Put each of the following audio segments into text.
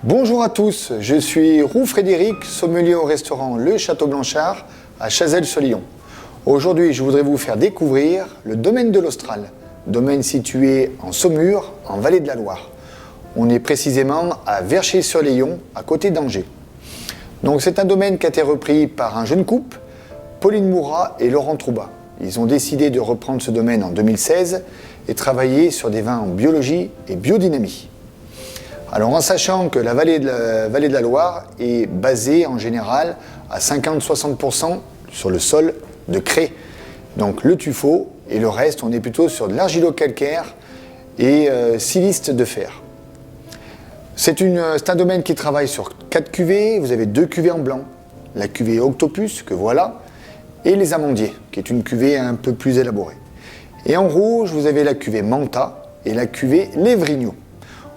Bonjour à tous, je suis Roux Frédéric, sommelier au restaurant Le Château Blanchard à Chazelles-sur-Lyon. Aujourd'hui, je voudrais vous faire découvrir le domaine de l'Austral, domaine situé en Saumur, en vallée de la Loire. On est précisément à Verchez-sur-Léon, à côté d'Angers. Donc c'est un domaine qui a été repris par un jeune couple, Pauline Mourat et Laurent Troubat. Ils ont décidé de reprendre ce domaine en 2016 et travailler sur des vins en biologie et biodynamie. Alors en sachant que la vallée de la Loire est basée en général à 50-60% sur le sol de craie, donc le tuffeau, et le reste on est plutôt sur de l'argilo-calcaire et siliste de fer. C'est un domaine qui travaille sur 4 cuvées, vous avez 2 cuvées en blanc, la cuvée Octopus que voilà, et les Amandiers, qui est une cuvée un peu plus élaborée. Et en rouge, vous avez la cuvée Manta et la cuvée Les Vrignaux.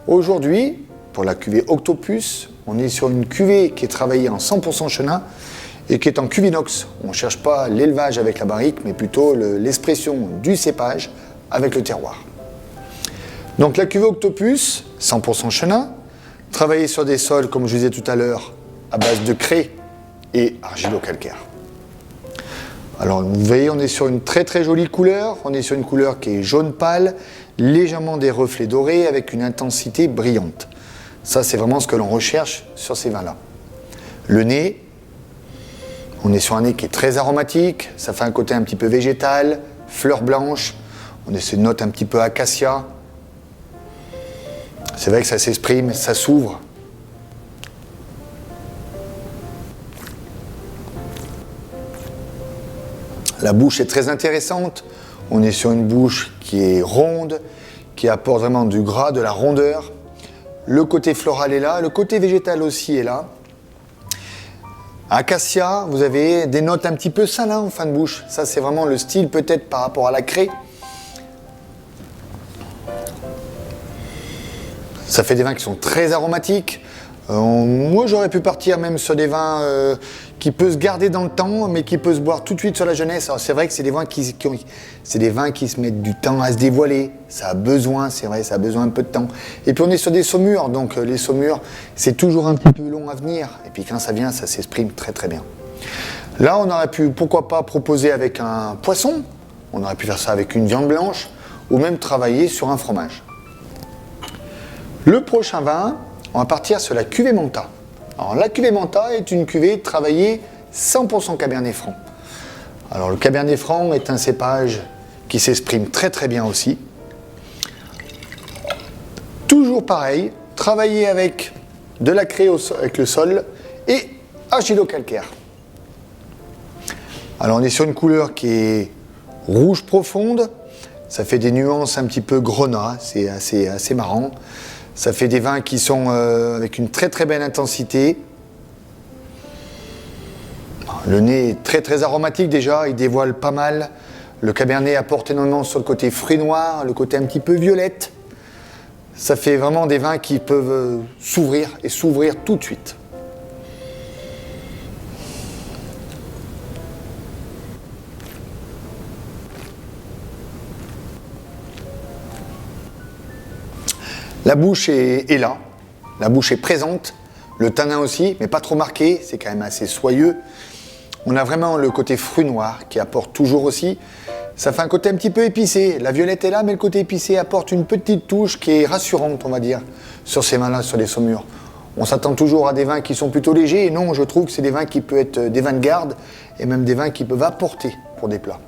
Aujourd'hui, pour la cuvée Octopus, on est sur une cuvée qui est travaillée en 100% chenin et qui est en cuve inox. On ne cherche pas l'élevage avec la barrique, mais plutôt l'expression du cépage avec le terroir. Donc la cuvée Octopus, 100% chenin, travaillée sur des sols, comme je vous disais tout à l'heure, à base de craie et argilo-calcaire. Alors vous voyez, on est sur une très très jolie couleur, on est sur une couleur qui est jaune pâle, légèrement des reflets dorés avec une intensité brillante. Ça c'est vraiment ce que l'on recherche sur ces vins-là. Le nez, on est sur un nez qui est très aromatique, ça fait un côté un petit peu végétal, fleurs blanches, on est sur une note un petit peu acacia. C'est vrai que ça s'exprime, ça s'ouvre. La bouche est très intéressante, on est sur une bouche qui est ronde, qui apporte vraiment du gras, de la rondeur. Le côté floral est là, le côté végétal aussi est là. Acacia, vous avez des notes un petit peu salins en fin de bouche. Ça c'est vraiment le style peut-être par rapport à la craie. Ça fait des vins qui sont très aromatiques. Moi j'aurais pu partir même sur des vins qui peuvent se garder dans le temps mais qui peuvent se boire tout de suite sur la jeunesse. Alors c'est vrai que c'est des vins qui se mettent du temps à se dévoiler, ça a besoin, c'est vrai, ça a besoin un peu de temps. Et puis on est sur des saumures, donc les saumures c'est toujours un petit peu long à venir et puis quand ça vient ça s'exprime très très bien. Là on aurait pu pourquoi pas proposer avec un poisson, on aurait pu faire ça avec une viande blanche ou même travailler sur un fromage. Le prochain vin, on va partir sur la cuvée Manta. Alors la cuvée Manta est une cuvée travaillée 100% Cabernet Franc. Alors le Cabernet Franc est un cépage qui s'exprime très très bien aussi. Toujours pareil, travaillé avec de la craie avec le sol et argilo-calcaire. Alors on est sur une couleur qui est rouge profonde, ça fait des nuances un petit peu grenat, c'est assez marrant. Ça fait des vins qui sont avec une très très belle intensité. Le nez est très très aromatique déjà, il dévoile pas mal. Le Cabernet apporte énormément sur le côté fruit noir, le côté un petit peu violette. Ça fait vraiment des vins qui peuvent s'ouvrir et s'ouvrir tout de suite. La bouche est là, la bouche est présente, le tanin aussi, mais pas trop marqué, c'est quand même assez soyeux. On a vraiment le côté fruit noir qui apporte toujours aussi. Ça fait un côté un petit peu épicé, la violette est là, mais le côté épicé apporte une petite touche qui est rassurante, on va dire, sur ces vins-là, sur les saumures. On s'attend toujours à des vins qui sont plutôt légers, et non, je trouve que c'est des vins qui peuvent être des vins de garde, et même des vins qui peuvent apporter pour des plats.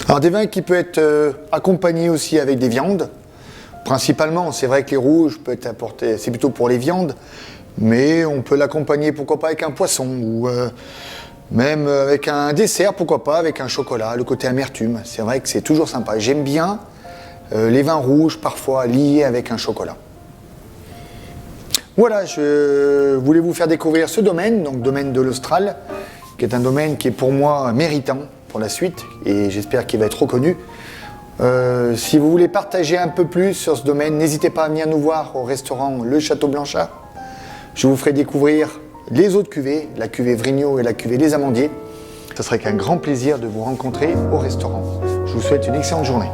Alors des vins qui peuvent être accompagnés aussi avec des viandes. Principalement, c'est vrai que les rouges peuvent être apportés, c'est plutôt pour les viandes, mais on peut l'accompagner pourquoi pas avec un poisson ou même avec un dessert, pourquoi pas avec un chocolat, le côté amertume. C'est vrai que c'est toujours sympa. J'aime bien les vins rouges parfois liés avec un chocolat. Voilà, je voulais vous faire découvrir ce domaine, donc domaine de l'Austral, qui est un domaine qui est pour moi méritant pour la suite et j'espère qu'il va être reconnu. Si vous voulez partager un peu plus sur ce domaine, n'hésitez pas à venir nous voir au restaurant Le Château Blanchard. Je vous ferai découvrir les autres cuvées, la cuvée Vrignaux et la cuvée Les Amandiers. Ce serait qu'un grand plaisir de vous rencontrer au restaurant. Je vous souhaite une excellente journée.